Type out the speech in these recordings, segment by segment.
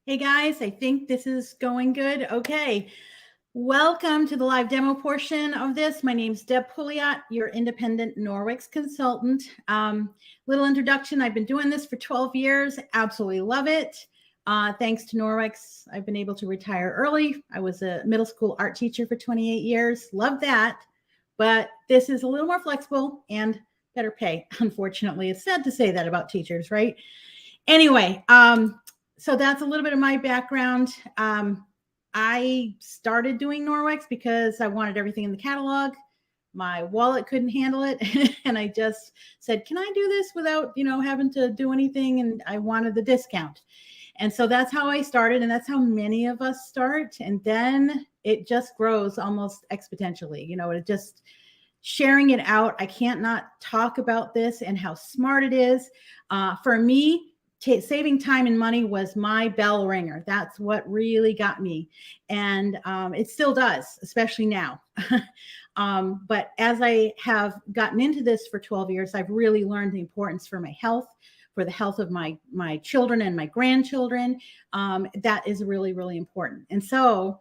Hey guys, I think this is going good. Okay. Welcome to the live demo portion of this. My name's Deb Pouliot, your independent Norwex consultant. Little introduction. I've been doing this for 12 years. Absolutely love it. Thanks to Norwex, I've been able to retire early. I was a middle school art teacher for 28 years. Love that. But this is a little more flexible and better pay. Unfortunately, it's sad to say that about teachers, right? Anyway, so that's a little bit of my background. I started doing Norwex because I wanted everything in the catalog. My wallet couldn't handle it. And I just said, can I do this without, having to do anything? And I wanted the discount. And so that's how I started. And that's how many of us start. And then it just grows almost exponentially. It just sharing it out. I can't not talk about this and how smart it is. For me, saving time and money was my bell ringer. That's what really got me. And it still does, especially now. But as I have gotten into this for 12 years, I've really learned the importance for my health, for the health of my children and my grandchildren. That is really, really important. And so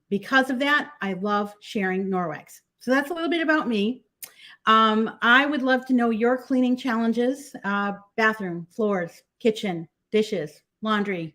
because of that, I love sharing Norwex. So that's a little bit about me. I would love to know your cleaning challenges, bathroom, floors, kitchen, dishes, laundry.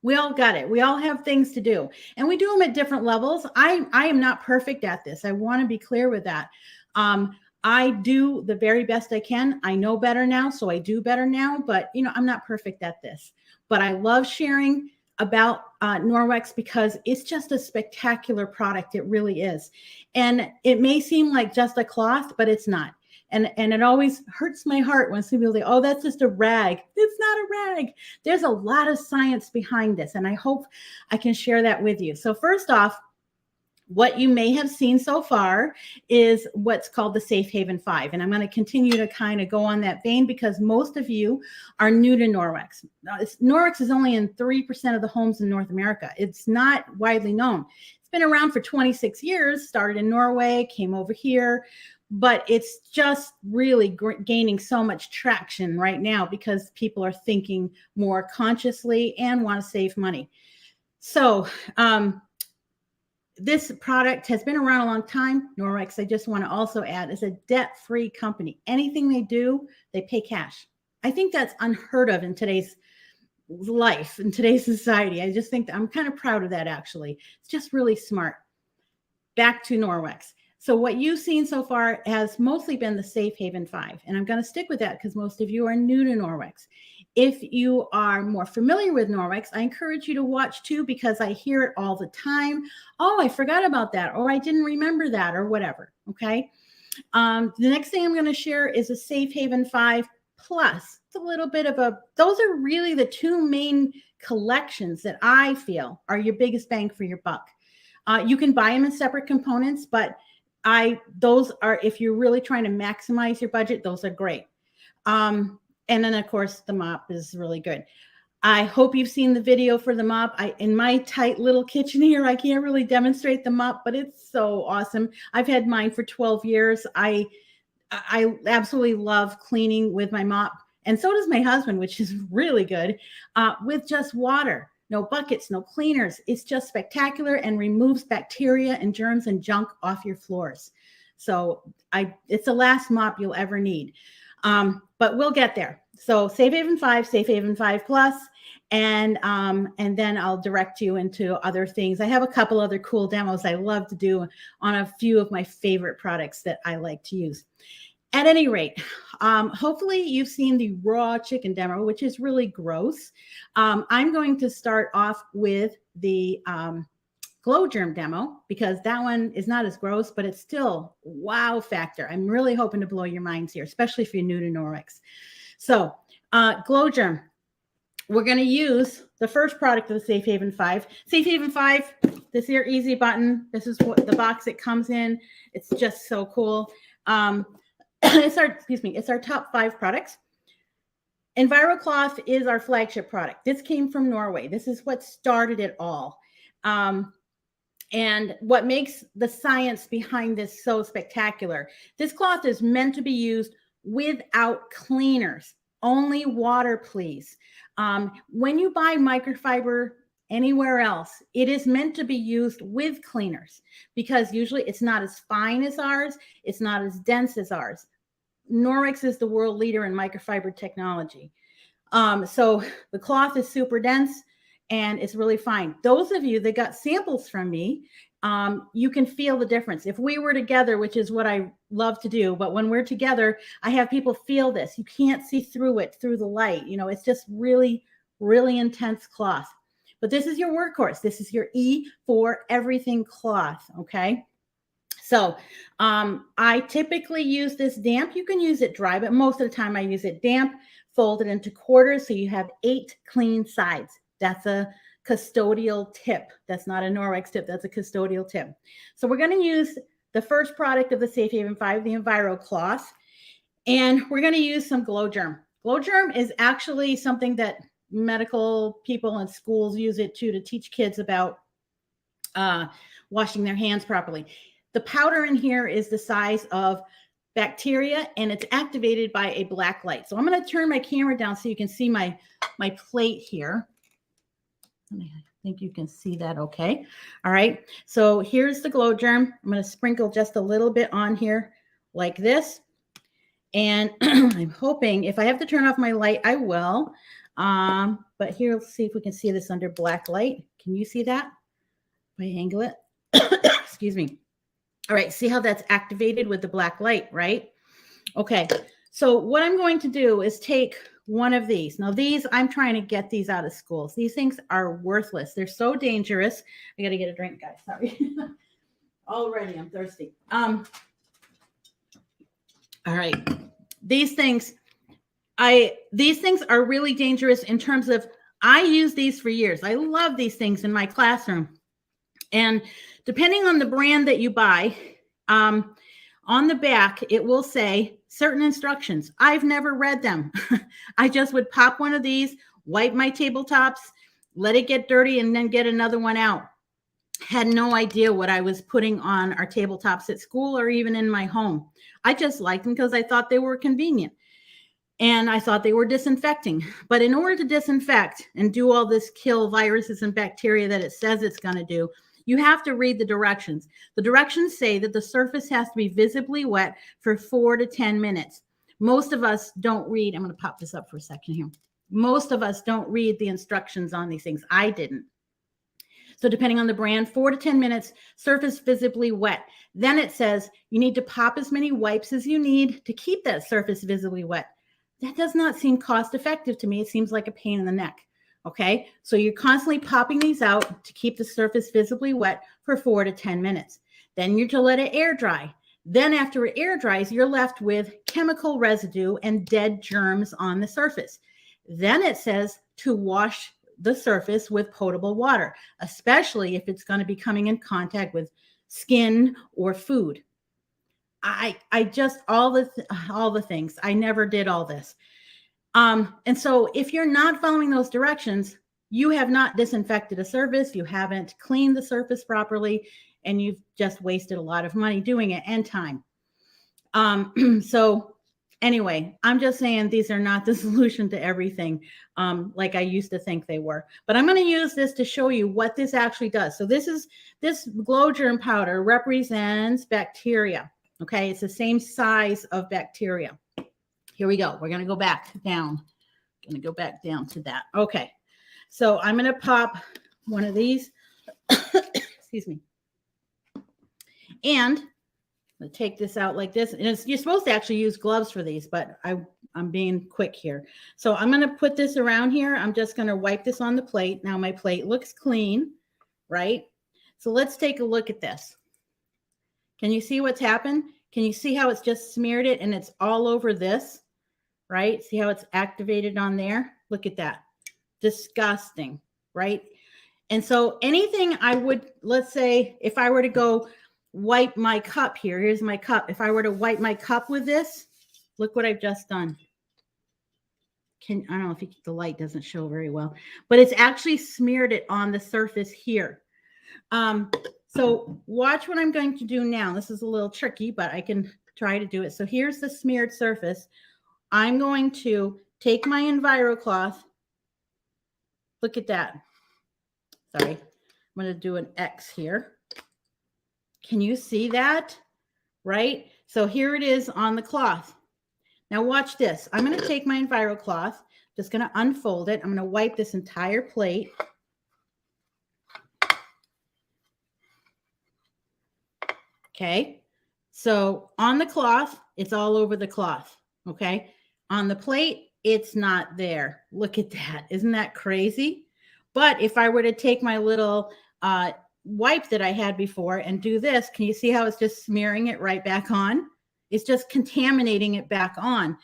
We all got it. We all have things to do, and we do them at different levels. I am not perfect at this. I want to be clear with that. I do the very best I can. I know better now, so I do better now, but I'm not perfect at this. But I love sharing about Norwex because it's just a spectacular product. It really is. And it may seem like just a cloth, but it's not. And it always hurts my heart when some people say, oh, that's just a rag. It's not a rag. There's a lot of science behind this. And I hope I can share that with you. So first off, what you may have seen so far is what's called the Safe Haven 5. And I'm going to continue to kind of go on that vein because most of you are new to Norwex. Norwex is only in 3% of the homes in North America. It's not widely known. It's been around for 26 years, started in Norway, came over here, but it's just really gaining so much traction right now because people are thinking more consciously and want to save money. So, this product has been around a long time. Norwex, I just want to also add, is a debt-free company. Anything they do, they pay cash. I think that's unheard of in today's life, in today's society. I just think that I'm kind of proud of that, actually. It's just really smart. Back to Norwex. So what you've seen so far has mostly been the Safe Haven 5. And I'm going to stick with that because most of you are new to Norwex. If you are more familiar with Norwex, I encourage you to watch too because I hear it all the time. Oh, I forgot about that, or I didn't remember that, or whatever. Okay. The next thing I'm going to share is a Safe Haven 5 Plus. It's a little bit of those are really the two main collections that I feel are your biggest bang for your buck. You can buy them in separate components, but those are, if you're really trying to maximize your budget, those are great. And then, of course, the mop is really good. I hope you've seen the video for the mop. In my tight little kitchen here, I can't really demonstrate the mop, but it's so awesome. I've had mine for 12 years. I absolutely love cleaning with my mop. And so does my husband, which is really good, with just water. No buckets, no cleaners. It's just spectacular and removes bacteria and germs and junk off your floors. So it's the last mop you'll ever need. But we'll get there. So Safe Haven 5, Safe Haven 5 Plus, and then I'll direct you into other things. I have a couple other cool demos I love to do on a few of my favorite products that I like to use. At any rate, hopefully you've seen the raw chicken demo, which is really gross. I'm going to start off with the Glow Germ demo because that one is not as gross, but it's still wow factor. I'm really hoping to blow your minds here, especially if you're new to Norwex. So Glow Germ, we're going to use the first product of the Safe Haven 5. Safe Haven 5, this here easy button. This is what the box it comes in. It's just so cool. It's our top 5 products. EnviroCloth is our flagship product. This came from Norway. This is what started it all. And what makes the science behind this so spectacular, this cloth is meant to be used without cleaners. Only water, please. When you buy microfiber anywhere else, it is meant to be used with cleaners because usually it's not as fine as ours. It's not as dense as ours. Norwex is the world leader in microfiber technology. So the cloth is super dense and it's really fine. Those of you that got samples from me, you can feel the difference. If we were together, which is what I love to do, but when we're together, I have people feel this. You can't see through it, through the light. You know, it's just really, really intense cloth. But this is your workhorse. This is your E for everything cloth, okay? So I typically use this damp. You can use it dry, but most of the time I use it damp, fold it into quarters so you have 8 clean sides. That's a custodial tip. That's not a Norwex tip. That's a custodial tip. So we're going to use the first product of the Safe Haven 5, the Enviro cloth, and we're going to use some Glow Germ. Glow Germ is actually something that medical people and schools use it to teach kids about washing their hands properly. The powder in here is the size of bacteria and it's activated by a black light. So I'm going to turn my camera down so you can see my plate here. I think you can see that okay. All right. So here's the Glow Germ. I'm going to sprinkle just a little bit on here like this. And I'm hoping if I have to turn off my light, I will. But here, let's see if we can see this under black light. Can you see that? If I angle it. Excuse me. All right, see how that's activated with the black light, right? Okay, so what I'm going to do is take one of these. Now these, I'm trying to get these out of schools. These things are worthless. They're so dangerous. I got to get a drink, guys, sorry. Already, I'm thirsty. All right, these things are really dangerous in terms of, I use these for years. I love these things in my classroom. And depending on the brand that you buy, on the back, it will say certain instructions. I've never read them. I just would pop one of these, wipe my tabletops, let it get dirty, and then get another one out. Had no idea what I was putting on our tabletops at school or even in my home. I just liked them because I thought they were convenient. And I thought they were disinfecting. But in order to disinfect and do all this kill viruses and bacteria that it says it's going to do, you have to read the directions. The directions say that the surface has to be visibly wet for 4 to 10 minutes. Most of us don't read. I'm going to pop this up for a second here. Most of us don't read the instructions on these things. I didn't. So depending on the brand, 4 to 10 minutes, surface visibly wet. Then it says you need to pop as many wipes as you need to keep that surface visibly wet. That does not seem cost effective to me. It seems like a pain in the neck. Okay, so you're constantly popping these out to keep the surface visibly wet for 4 to 10 minutes. Then you're to let it air dry. Then after it air dries, you're left with chemical residue and dead germs on the surface. Then it says to wash the surface with potable water, especially if it's going to be coming in contact with skin or food. I just, all the things. I never did all this. And so if you're not following those directions, you have not disinfected a surface, you haven't cleaned the surface properly, and you've just wasted a lot of money doing it and time. So anyway, I'm just saying these are not the solution to everything like I used to think they were. But I'm going to use this to show you what this actually does. So this Glow Germ powder represents bacteria. Okay, it's the same size of bacteria. Here we go. We're going to go back down. Going to go back down to that. Okay. So I'm going to pop one of these. Excuse me. And I'm going to take this out like this. And you're supposed to actually use gloves for these, but I'm being quick here. So I'm going to put this around here. I'm just going to wipe this on the plate. Now my plate looks clean, right? So let's take a look at this. Can you see what's happened? Can you see how it's just smeared it and it's all over this? Right? See how it's activated on there? Look at that. Disgusting, right? And so anything I would, let's say if I were to go wipe my cup here, here's my cup. If I were to wipe my cup with this, look what I've just done. I don't know if the light doesn't show very well, but it's actually smeared it on the surface here. So watch what I'm going to do now. This is a little tricky, but I can try to do it. So here's the smeared surface. I'm going to take my EnviroCloth. Look at that. Sorry, I'm going to do an X here. Can you see that? Right? So here it is on the cloth. Now watch this. I'm going to take my EnviroCloth, just going to unfold it. I'm going to wipe this entire plate. Okay. So on the cloth, it's all over the cloth. Okay. On the plate, it's not there. Look at that. Isn't that crazy? But if I were to take my little wipe that I had before and do this, can you see how it's just smearing it right back on? It's just contaminating it back on.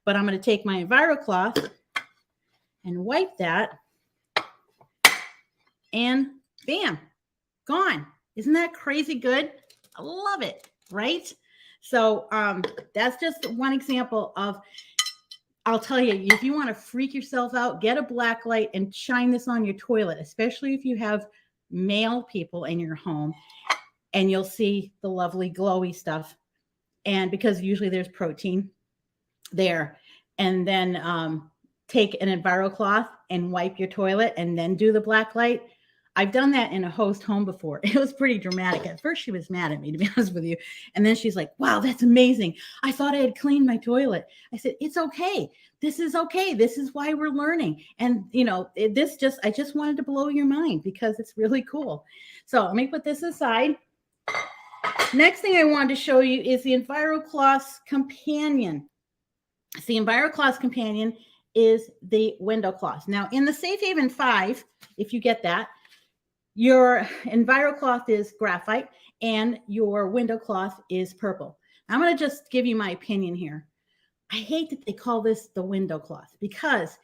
But I'm going to take my EnviroCloth and wipe that, and bam, gone. Isn't that crazy good? I love it, right? So that's just one example of, I'll tell you, if you want to freak yourself out, get a black light and shine this on your toilet, especially if you have male people in your home, and you'll see the lovely glowy stuff. And because usually there's protein there, and then take an EnviroCloth and wipe your toilet and then do the black light. I've done that in a host home before. It was pretty dramatic. At first, she was mad at me, to be honest with you. And then she's like, wow, that's amazing. I thought I had cleaned my toilet. I said, it's okay. This is okay. This is why we're learning. And, you know, I just wanted to blow your mind because it's really cool. So let me put this aside. Next thing I wanted to show you is the EnviroCloth Companion. The EnviroCloth Companion is the window cloth. Now, in the Safe Haven 5, if you get that, your EnviroCloth is graphite and your window cloth is purple. I'm going to just give you my opinion here. I hate that they call this the window cloth because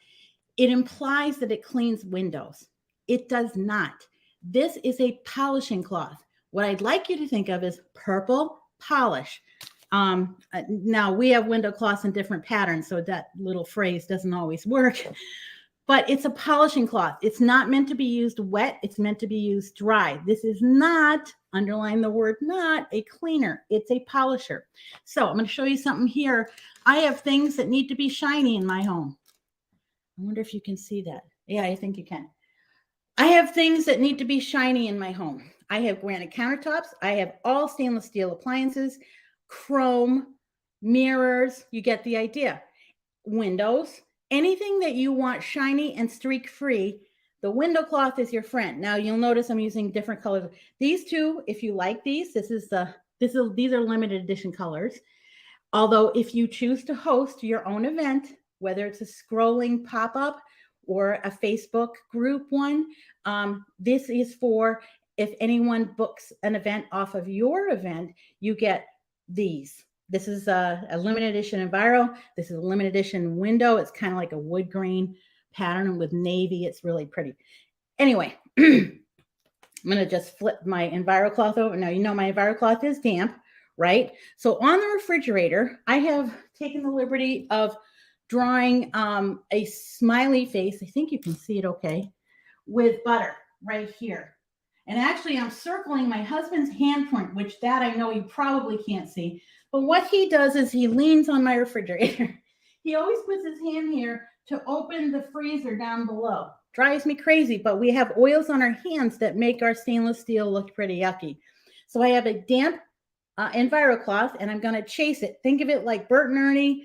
it implies that it cleans windows. It does not. This is a polishing cloth. What I'd like you to think of is purple polish. Now we have window cloths in different patterns, so that little phrase doesn't always work, but it's a polishing cloth. It's not meant to be used wet. It's meant to be used dry. This is not, underline the word not, a cleaner. It's a polisher. So I'm going to show you something here. I have things that need to be shiny in my home. I wonder if you can see that. Yeah, I think you can. I have things that need to be shiny in my home. I have granite countertops. I have all stainless steel appliances, chrome, mirrors, you get the idea. Windows, anything that you want shiny and streak free, the window cloth is your friend. Now you'll notice I'm using different colors. These two, if you like these, these are limited edition colors. Although if you choose to host your own event, whether it's a scrolling pop-up or a Facebook group one, this is for if anyone books an event off of your event, you get these. This is a limited edition Enviro. This is a limited edition window. It's kind of like a wood grain pattern with navy. It's really pretty. Anyway, I'm going to just flip my EnviroCloth over. Now, you know my EnviroCloth is damp, right? So on the refrigerator, I have taken the liberty of drawing a smiley face. I think you can see it okay, with butter right here. And actually, I'm circling my husband's handprint, which that I know you probably can't see. But what he does is he leans on my refrigerator. He always puts his hand here to open the freezer down below. Drives me crazy, but we have oils on our hands that make our stainless steel look pretty yucky. So I have a damp EnviroCloth, and I'm going to chase it. Think of it like Bert and Ernie,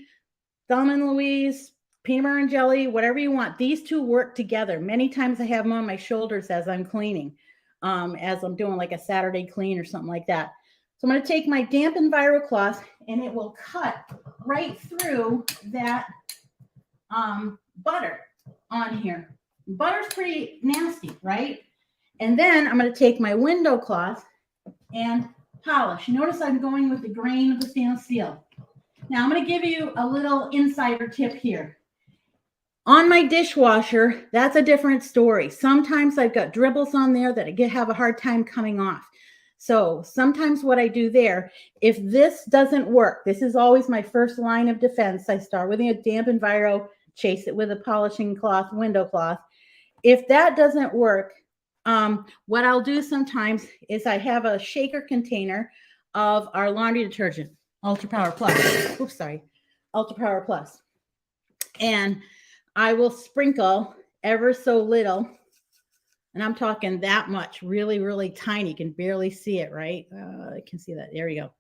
Thelma and Louise, peanut butter and jelly, whatever you want. These two work together. Many times I have them on my shoulders as I'm cleaning. As I'm doing like a Saturday clean or something like that. So I'm going to take my damp EnviroCloth and it will cut right through that butter on here. Butter's pretty nasty, right? And then I'm going to take my window cloth and polish. Notice I'm going with the grain of the stainless steel. Now I'm going to give you a little insider tip here. On my dishwasher, that's a different story. Sometimes I've got dribbles on there that I have a hard time coming off. So sometimes what I do there, if this doesn't work, this is always my first line of defense. I start with a damp Enviro, chase it with a polishing cloth, window cloth. If that doesn't work, what I'll do sometimes is I have a shaker container of our laundry detergent, Ultra Power Plus. Oops, sorry, Ultra Power Plus. And I will sprinkle ever so little, and I'm talking that much, really, really tiny. You can barely see it, right? I can see that. There we go.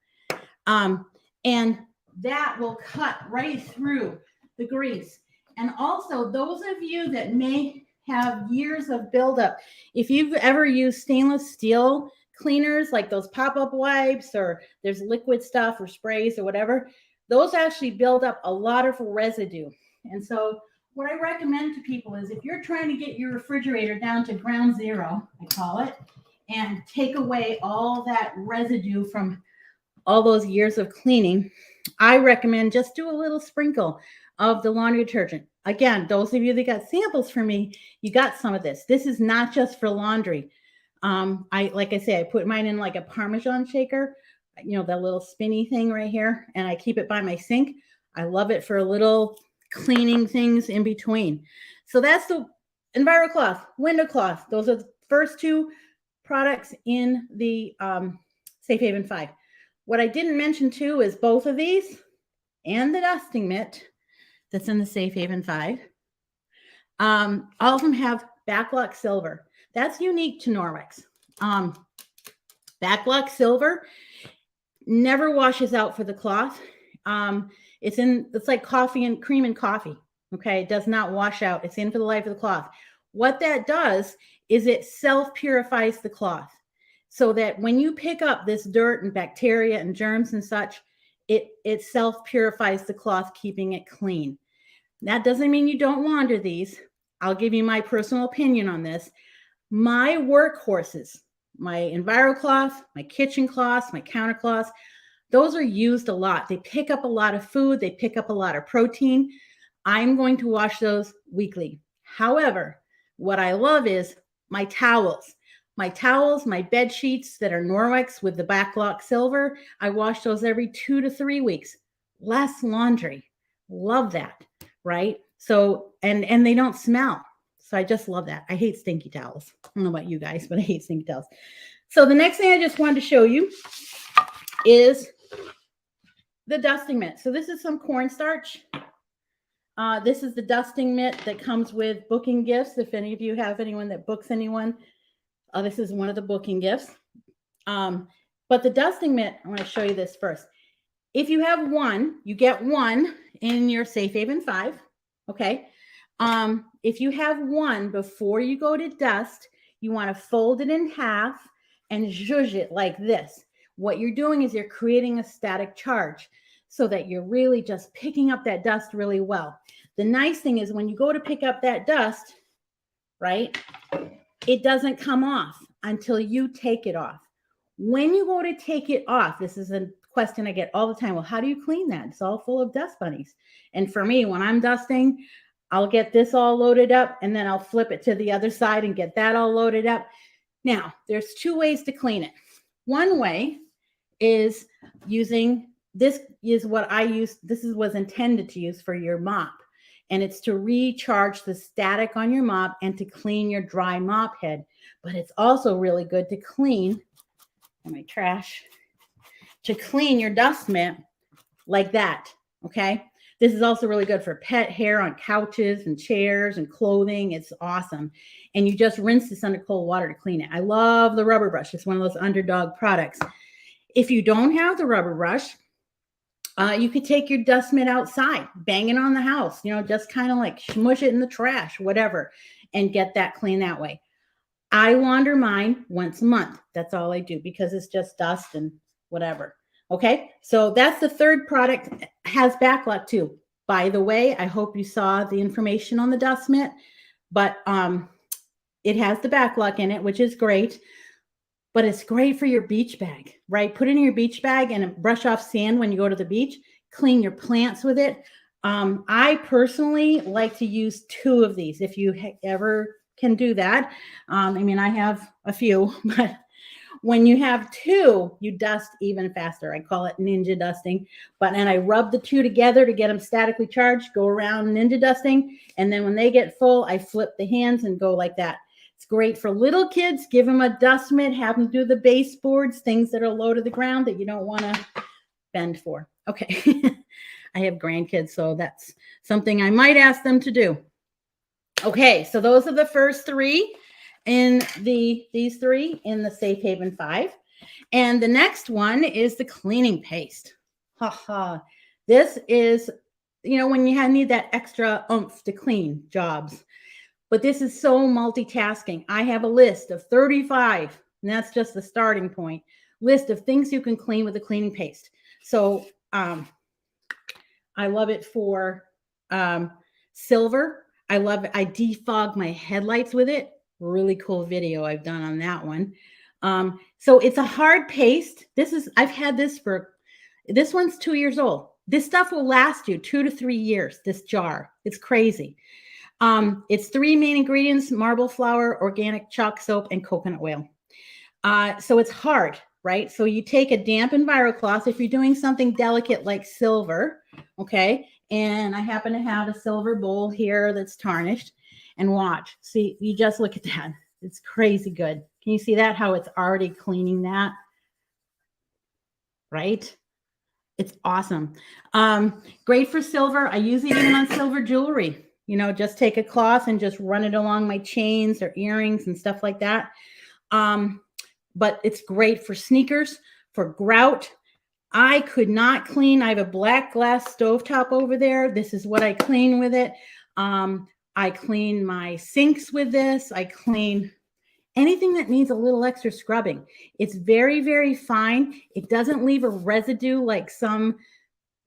And that will cut right through the grease. And also, those of you that may have years of buildup, if you've ever used stainless steel cleaners like those pop-up wipes, or there's liquid stuff or sprays or whatever, those actually build up a lot of residue. And so what I recommend to people is, if you're trying to get your refrigerator down to ground zero, I call it, and take away all that residue from all those years of cleaning, I recommend just do a little sprinkle of the laundry detergent. Again, those of you that got samples from me, you got some of this. This is not just for laundry. Like I say, I put mine in like a Parmesan shaker, you know, that little spinny thing right here, and I keep it by my sink. I love it for little cleaning things in between. So that's the EnviroCloth, window cloth. Those are the first two products in the Safe Haven 5. What I didn't mention too is both of these and the dusting mitt that's in the Safe Haven 5. All of them have Baclock silver. That's unique to Norwex. Baclock silver never washes out for the cloth. It's like coffee and cream and coffee. Okay, it does not wash out. It's in for the life of the cloth. What that does is it self-purifies the cloth, so that when you pick up this dirt and bacteria and germs and such, it self-purifies the cloth, keeping it clean. That doesn't mean you don't launder these. I'll give you my personal opinion on this. My workhorses, my EnviroCloth, my kitchen cloths, my counter cloths, those are used a lot. They pick up a lot of food. They pick up a lot of protein. I'm going to wash those weekly. However, what I love is my towels. My towels, my bed sheets that are Norwex with the Baclock silver, I wash those every 2 to 3 weeks. Less laundry. Love that, right? So, and they don't smell. So I just love that. I hate stinky towels. I don't know about you guys, but I hate stinky towels. So the next thing I just wanted to show you is the dusting mitt. So this is some cornstarch. This is the dusting mitt that comes with booking gifts. If any of you have anyone that books anyone, this is one of the booking gifts. But the dusting mitt, I want to show you this first. If you have one, you get one in your Safe Haven 5. Okay. If you have one, before you go to dust, you want to fold it in half and zhuzh it like this. What you're doing is you're creating a static charge so that you're really just picking up that dust really well. The nice thing is when you go to pick up that dust, right, it doesn't come off until you take it off. When you go to take it off, this is a question I get all the time. Well, how do you clean that? It's all full of dust bunnies. And for me, when I'm dusting, I'll get this all loaded up and then I'll flip it to the other side and get that all loaded up. Now, there's two ways to clean it. One way is using, this is what I use. This was intended to use for your mop. And it's to recharge the static on your mop and to clean your dry mop head. But it's also really good to clean my trash, to clean your dust mitt like that. Okay. This is also really good for pet hair on couches and chairs and clothing. It's awesome. And you just rinse this under cold water to clean it. I love the rubber brush. It's one of those Underdog products. If you don't have the rubber brush, you could take your dust mitt outside, bang it on the house, you know, just kind of like smush it in the trash, whatever, and get that clean that way. I launder mine once a month. That's all I do because it's just dust and whatever. Okay, so that's the third product. It has Baclock too. By the way, I hope you saw the information on the dust mitt, but it has the Baclock in it, which is great. But it's great for your beach bag, right? Put it in your beach bag and brush off sand when you go to the beach. Clean your plants with it. I personally like to use 2 of these if you ever can do that. I mean, I have a few, but when you have 2, you dust even faster. I call it ninja dusting. And I rub the 2 together to get them statically charged, go around ninja dusting. And then when they get full, I flip the hands and go like that. It's great for little kids. Give them a dust mitt, have them do the baseboards, things that are low to the ground that you don't want to bend for. Okay. I have grandkids, so that's something I might ask them to do. Okay, so those are the first three in these three in the Safe Haven 5. And the next one is the cleaning paste. Haha. This is, when you need that extra oomph to clean jobs. But this is so multitasking. I have a list of 35, and that's just the starting point, list of things you can clean with the cleaning paste. So I love it for silver. I defog my headlights with it. Really cool video I've done on that one. So it's a hard paste. I've had this this one's 2 years old. This stuff will last you 2 to 3 years, this jar. It's crazy. It's 3 main ingredients: marble flour, organic chalk soap, and coconut oil. So it's hard, right? So you take a damp EnviroCloth if you're doing something delicate like silver, okay? And I happen to have a silver bowl here that's tarnished. And watch. See, you just look at that. It's crazy good. Can you see that? How it's already cleaning that? Right? It's awesome. Great for silver. I use it even on silver jewelry. Just take a cloth and just run it along my chains or earrings and stuff like that. But it's great for sneakers, for grout. I could not clean. I have a black glass stovetop over there. This is what I clean with it. I clean my sinks with this. I clean anything that needs a little extra scrubbing. It's very, very fine. It doesn't leave a residue like some,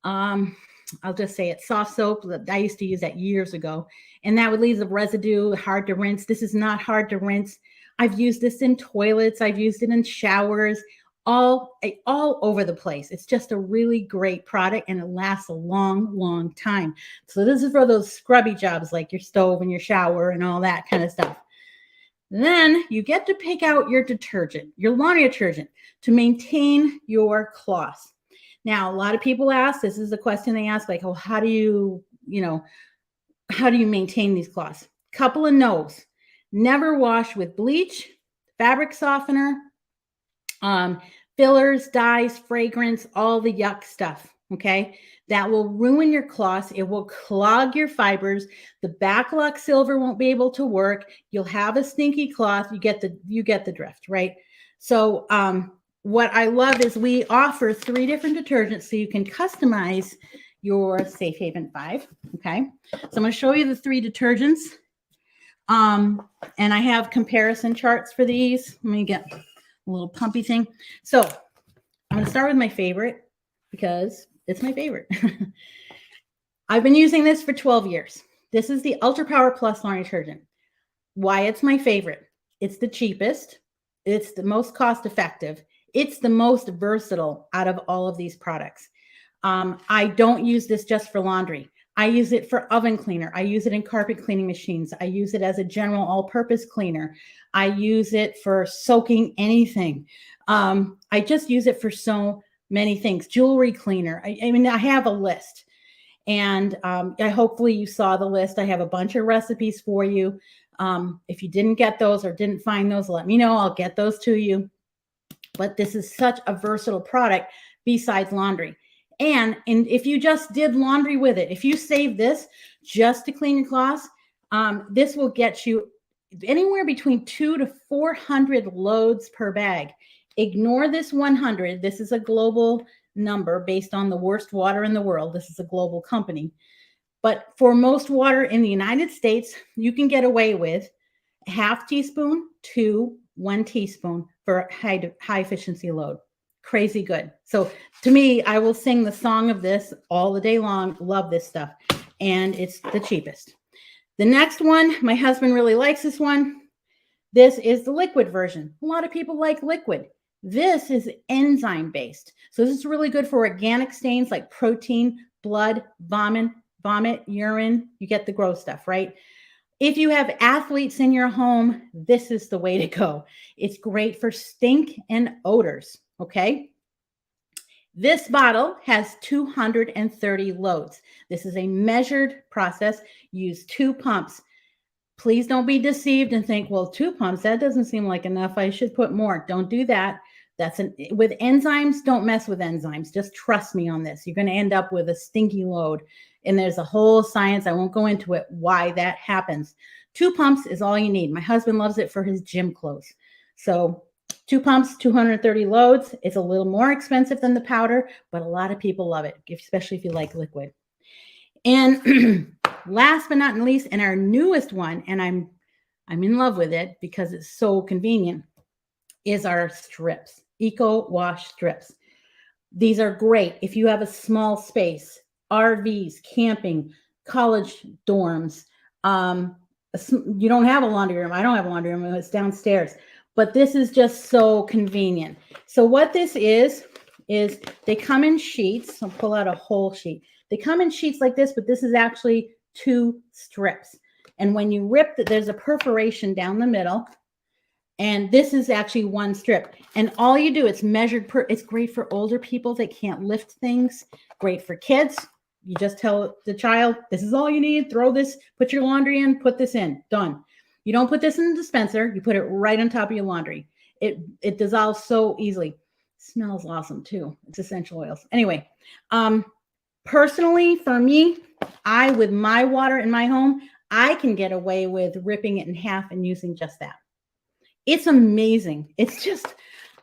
I'll just say it, soft soap. I used to use that years ago, and that would leave the residue, hard to rinse. This is not hard to rinse. I've used this in toilets. I've used it in showers, all over the place. It's just a really great product, and it lasts a long, long time. So this is for those scrubby jobs like your stove and your shower and all that kind of stuff. Then you get to pick out your detergent, your laundry detergent, to maintain your cloths. Now, a lot of people ask, this is the question they ask, like, oh, how do you maintain these cloths? Couple of no's. Never wash with bleach, fabric softener, fillers, dyes, fragrance, all the yuck stuff. Okay. That will ruin your cloths. It will clog your fibers. The Baclock silver won't be able to work. You'll have a stinky cloth. You get the drift, right? So, what I love is we offer 3 different detergents so you can customize your Safe Haven 5. Okay. So I'm going to show you the 3 detergents. And I have comparison charts for these. Let me get a little pumpy thing. So I'm going to start with my favorite because it's my favorite. I've been using this for 12 years. This is the Ultra Power Plus laundry detergent. Why it's my favorite? It's the cheapest. It's the most cost effective. It's the most versatile out of all of these products. I don't use this just for laundry. I use it for oven cleaner. I use it in carpet cleaning machines. I use it as a general all-purpose cleaner. I use it for soaking anything. I just use it for so many things. Jewelry cleaner. I mean, I have a list. And hopefully you saw the list. I have a bunch of recipes for you. If you didn't get those or didn't find those, let me know. I'll get those to you. But this is such a versatile product besides laundry. And if you just did laundry with it, if you save this just to clean your cloths, this will get you anywhere between 200 to 400 loads per bag. Ignore this 100. This is a global number based on the worst water in the world. This is a global company. But for most water in the United States, you can get away with a half teaspoon to 1 teaspoon for high efficiency load. Crazy good. So to me, I will sing the song of this all the day long. Love this stuff. And it's the cheapest. The next one, my husband really likes this one. This is the liquid version. A lot of people like liquid. This is enzyme based. So this is really good for organic stains like protein, blood, vomit, urine. You get the gross stuff, right? If you have athletes in your home, this is the way to go. It's great for stink and odors. Okay. This bottle has 230 loads. This is a measured process. Use 2 pumps. Please don't be deceived and think, well, 2 pumps, that doesn't seem like enough. I should put more. Don't do that. With enzymes, don't mess with enzymes. Just trust me on this. You're going to end up with a stinky load. And there's a whole science, I won't go into it, why that happens. 2 pumps is all you need. My husband loves it for his gym clothes. So 2 pumps, 230 loads. It's a little more expensive than the powder, but a lot of people love it, especially if you like liquid. And last but not least, and our newest one, and I'm in love with it because it's so convenient, is our strips, Eco Wash strips. These are great if you have a small space, RVs, camping, college dorms. You don't have a laundry room. I don't have a laundry room. It's downstairs. But this is just so convenient. So what this is they come in sheets. I'll pull out a whole sheet. They come in sheets like this, but this is actually 2 strips. And when you rip it, there's a perforation down the middle. And this is actually 1 strip. And all you do, it's measured it's great for older people that can't lift things. Great for kids. You just tell the child, this is all you need. Throw this, put your laundry in, put this in. Done. You don't put this in the dispenser. You put it right on top of your laundry. It dissolves so easily. Smells awesome too. It's essential oils. Anyway, personally, for me, with my water in my home, I can get away with ripping it in half and using just that. It's amazing. It's just,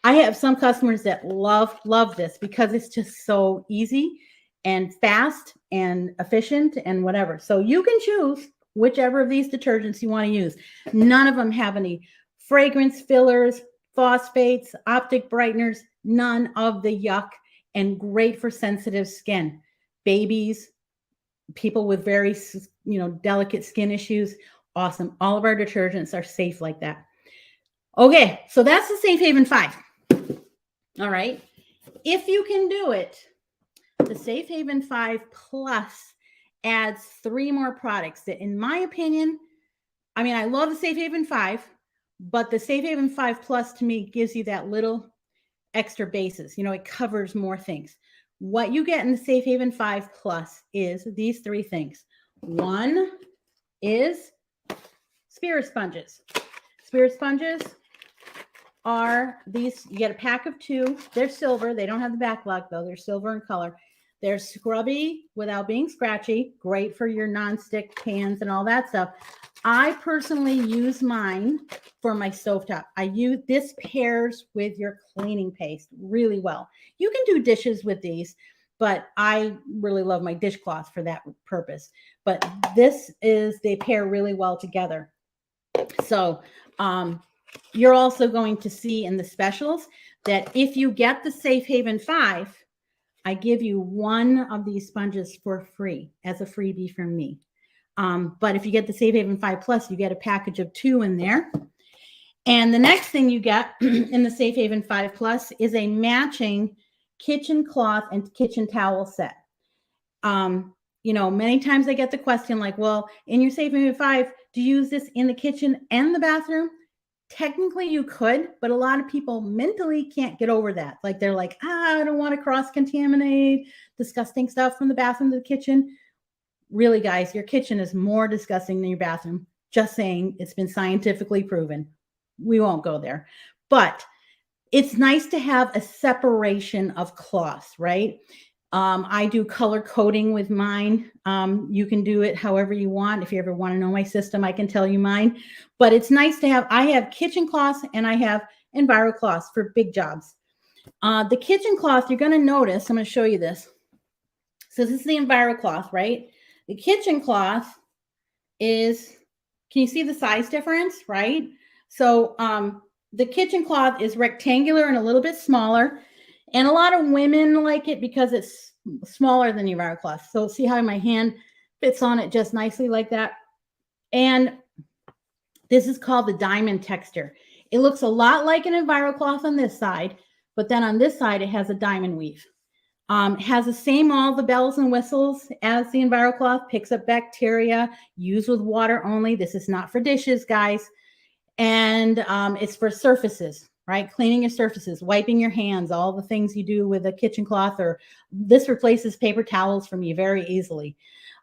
I have some customers that love this because it's just so easy and fast and efficient and whatever. So you can choose whichever of these detergents you want to use. None of them have any fragrance fillers, phosphates, optic brighteners, none of the yuck, and great for sensitive skin. Babies, people with very, delicate skin issues, awesome. All of our detergents are safe like that. Okay, so that's the Safe Haven 5. All right. If you can do it, the Safe Haven 5 Plus adds 3 more products that, in my opinion, I love the Safe Haven 5, but the Safe Haven 5 Plus to me gives you that little extra basis. It covers more things. What you get in the Safe Haven 5 Plus is these 3 things. One is Spirit Sponges. Spirit Sponges are these, you get a pack of 2. They're silver. They don't have the backlog though. They're silver in color. They're scrubby without being scratchy. Great for your nonstick pans and all that stuff. I personally use mine for my stovetop. This pairs with your cleaning paste really well. You can do dishes with these, but I really love my dishcloth for that purpose. But they pair really well together. So, you're also going to see in the specials that if you get the Safe Haven 5, I give you 1 of these sponges for free as a freebie from me. But if you get the Safe Haven 5 Plus, you get a package of 2 in there. And the next thing you get in the Safe Haven 5 Plus is a matching kitchen cloth and kitchen towel set. Many times I get the question like, well, in your Safe Haven 5, do you use this in the kitchen and the bathroom? Technically you could, but a lot of people mentally can't get over that. Like they're like, I don't want to cross-contaminate disgusting stuff from the bathroom to the kitchen. Really, guys, your kitchen is more disgusting than your bathroom. Just saying, it's been scientifically proven. We won't go there. But it's nice to have a separation of cloths, right? I do color coding with mine. You can do it however you want. If you ever want to know my system, I can tell you mine. But it's nice to have, I have kitchen cloths and I have Enviro cloths for big jobs. The kitchen cloth, you're going to notice, I'm going to show you this. So this is the Enviro cloth, right? The kitchen cloth is, can you see the size difference, right? So the kitchen cloth is rectangular and a little bit smaller. And a lot of women like it because it's smaller than the Enviro cloth. So see how my hand fits on it just nicely like that. And this is called the diamond texture. It looks a lot like an Enviro cloth on this side, but then on this side, it has a diamond weave. Has the same, all the bells and whistles as the Enviro cloth, picks up bacteria, used with water only. This is not for dishes, guys. And it's for surfaces. Right? Cleaning your surfaces, wiping your hands, all the things you do with a kitchen cloth, or this replaces paper towels for me very easily.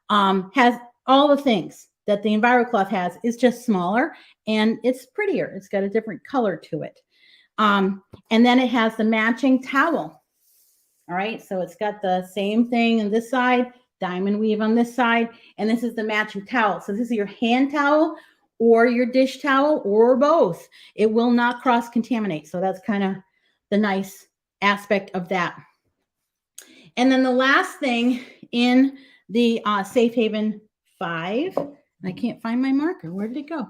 Has all the things that the Enviro cloth has, is just smaller and it's prettier. It's got a different color to it. And then it has the matching towel. All right. So it's got the same thing on this side, diamond weave on this side, and this is the matching towel. So this is your hand towel or your dish towel or both. It will not cross-contaminate. So that's kind of the nice aspect of that. And then the last thing in the Safe Haven 5, I can't find my marker. Where did it go?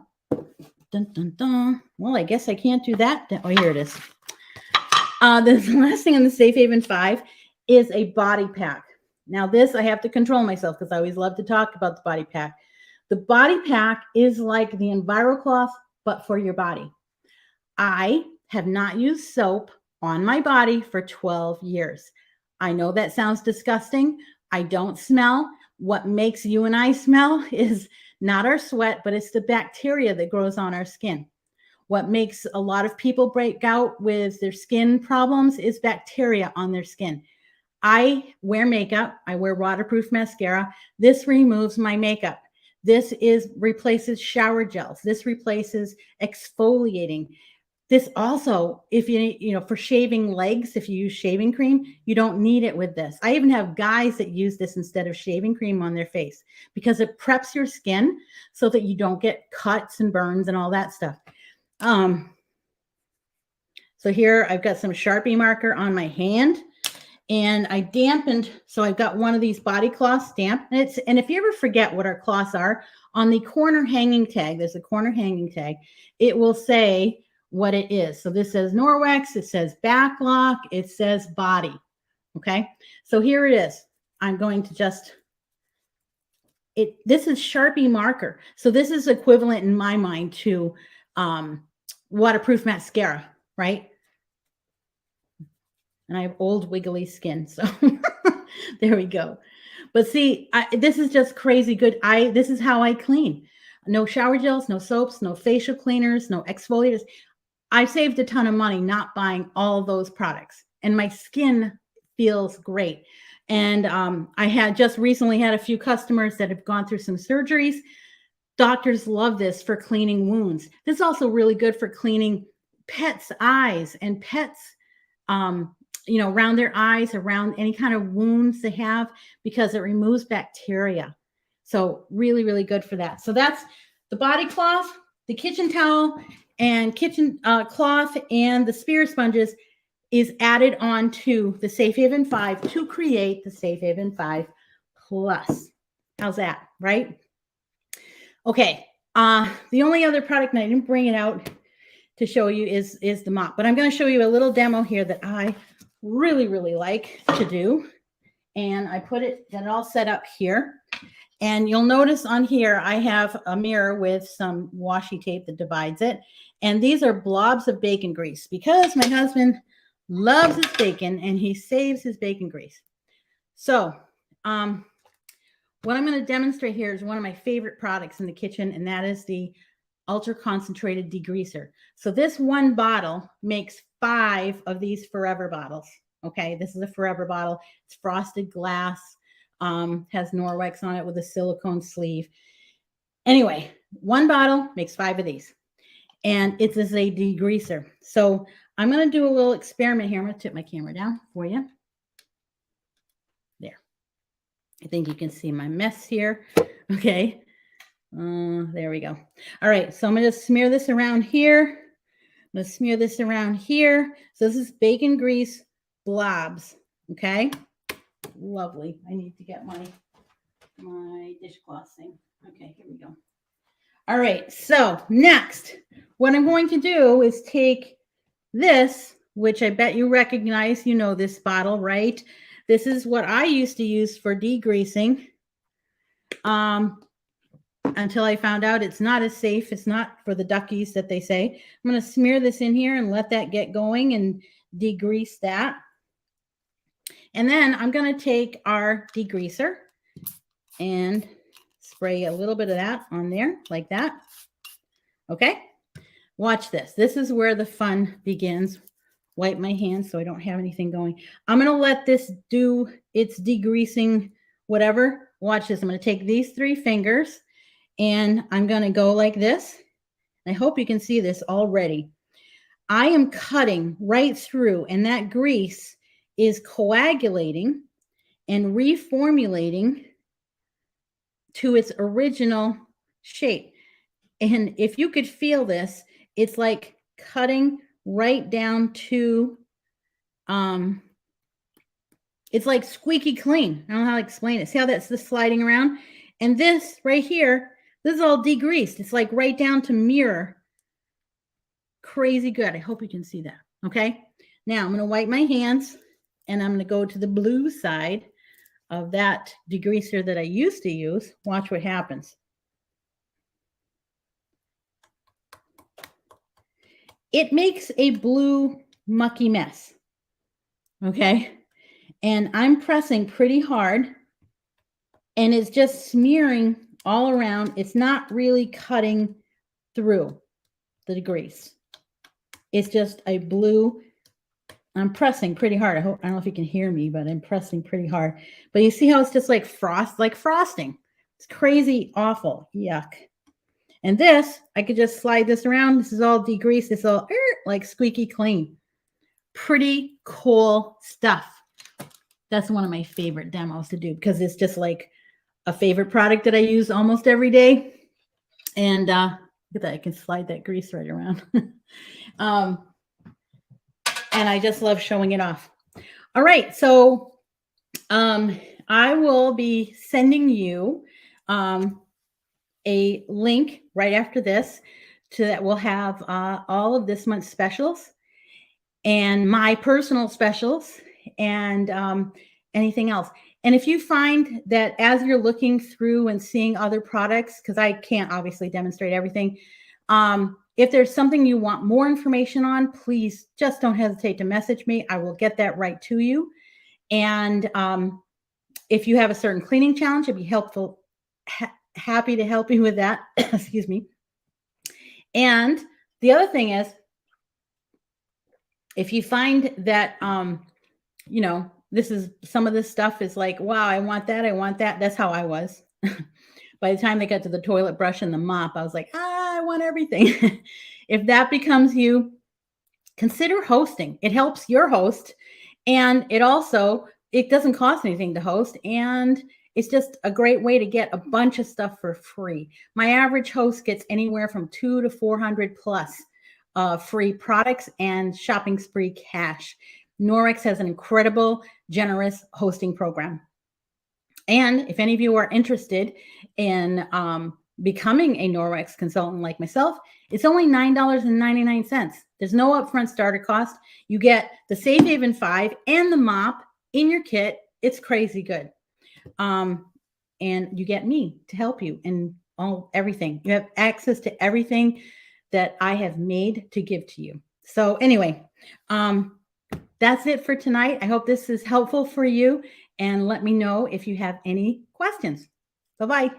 Dun, dun, dun. Well, I guess I can't do that. Oh, here it is. The last thing in the Safe Haven 5 is a body pack. Now this, I have to control myself because I always love to talk about the body pack. The body pack is like the EnviroCloth, but for your body. I have not used soap on my body for 12 years. I know that sounds disgusting. I don't smell. What makes you and I smell is not our sweat, but it's the bacteria that grows on our skin. What makes a lot of people break out with their skin problems is bacteria on their skin. I wear makeup. I wear waterproof mascara. This removes my makeup. This replaces shower gels. This replaces exfoliating. This also, if for shaving legs, if you use shaving cream, you don't need it with this. I even have guys that use this instead of shaving cream on their face because it preps your skin so that you don't get cuts and burns and all that stuff. So here I've got some Sharpie marker on my hand and I dampened. So I've got one of these body cloths damp. And if you ever forget what our cloths are, on the corner hanging tag, there's a corner hanging tag, it will say what it is. So this says Norwex, it says Backlock, it says body. Okay. So here it is. I'm going to this is Sharpie marker. So this is equivalent in my mind to waterproof mascara, right? And I have old wiggly skin, so there we go. But see, this is just crazy good. This is how I clean. No shower gels, no soaps, no facial cleaners, no exfoliators. I saved a ton of money not buying all those products, and my skin feels great. And I had just recently had a few customers that have gone through some surgeries. Doctors love this for cleaning wounds. This is also really good for cleaning pets' eyes and pets' around their eyes, around any kind of wounds they have, because it removes bacteria. So really, really good for that. So that's the body cloth, the kitchen towel, and kitchen cloth, and the spear sponges is added on to the Safe Haven 5 to create the Safe Haven 5 Plus. How's that, right? Okay. The only other product, and I didn't bring it out to show you, is the mop. But I'm going to show you a little demo here that I really, really like to do. And I got it all set up here. And you'll notice on here, I have a mirror with some washi tape that divides it. And these are blobs of bacon grease because my husband loves his bacon and he saves his bacon grease. So what I'm going to demonstrate here is one of my favorite products in the kitchen, and that is the ultra concentrated degreaser. So this one bottle makes 5 of these Forever bottles. Okay, this is a Forever bottle. It's frosted glass, has Norwex on it with a silicone sleeve. Anyway, one bottle makes 5 of these, and it is a degreaser. So I'm going to do a little experiment here. I'm going to tip my camera down for you. There. I think you can see my mess here. Okay. There we go. All right. So I'm going to smear this around here. I'm going to smear this around here. So this is bacon grease blobs. Okay. Lovely. I need to get my dishcloth thing. Okay. Here we go. All right. So next, what I'm going to do is take this, which I bet you recognize, this bottle, right? This is what I used to use for degreasing. Until I found out it's not as safe. It's not for the duckies that they say. I'm going to smear this in here and let that get going and degrease that. And then I'm going to take our degreaser and spray a little bit of that on there like that. Okay. Watch this. This is where the fun begins. Wipe my hands so I don't have anything going. I'm going to let this do its degreasing, whatever. Watch this. I'm going to take these 3 fingers and I'm going to go like this. I hope you can see this already. I am cutting right through, and that grease is coagulating and reformulating to its original shape. And if you could feel this, it's like cutting right down to, it's like squeaky clean. I don't know how to explain it. See how that's the sliding around? And this right here, this is all degreased. It's like right down to mirror. Crazy good. I hope you can see that. Okay. Now I'm going to wipe my hands and I'm going to go to the blue side of that degreaser that I used to use. Watch what happens. It makes a blue mucky mess. Okay. And I'm pressing pretty hard and it's just smearing all around. It's not really cutting through the degrease. It's just a blue. I'm pressing pretty hard. I don't know if you can hear me, but I'm pressing pretty hard. But you see how it's just like frosting. It's crazy, awful, yuck. And this, I could just slide this around. This is all degreased. It's all like squeaky clean. Pretty cool stuff. That's one of my favorite demos to do because it's just like a favorite product that I use almost every day. And look at that. I can slide that grease right around. And I just love showing it off. All right. So I will be sending you a link right after this to that will have all of this month's specials and my personal specials and anything else. And if you find that as you're looking through and seeing other products, because I can't obviously demonstrate everything, if there's something you want more information on, please just don't hesitate to message me. I will get that right to you. And if you have a certain cleaning challenge, it'd be helpful. Happy to help you with that. Excuse me. And the other thing is, if you find that, you know, some of this stuff is like, wow, I want that. I want that. That's how I was. By the time they got to the toilet brush and the mop, I was like, I want everything. If that becomes you, consider hosting. It helps your host. And it doesn't cost anything to host. And it's just a great way to get a bunch of stuff for free. My average host gets anywhere from 200 to 400 plus free products and shopping spree cash. Norwex has an incredible, generous hosting program. And if any of you are interested in becoming a Norwex consultant like myself, it's only $9.99. There's no upfront starter cost. You get the Safe Haven 5 and the mop in your kit. It's crazy good. And you get me to help you in everything. You have access to everything that I have made to give to you. So anyway, that's it for tonight. I hope this is helpful for you. And let me know if you have any questions. Bye-bye.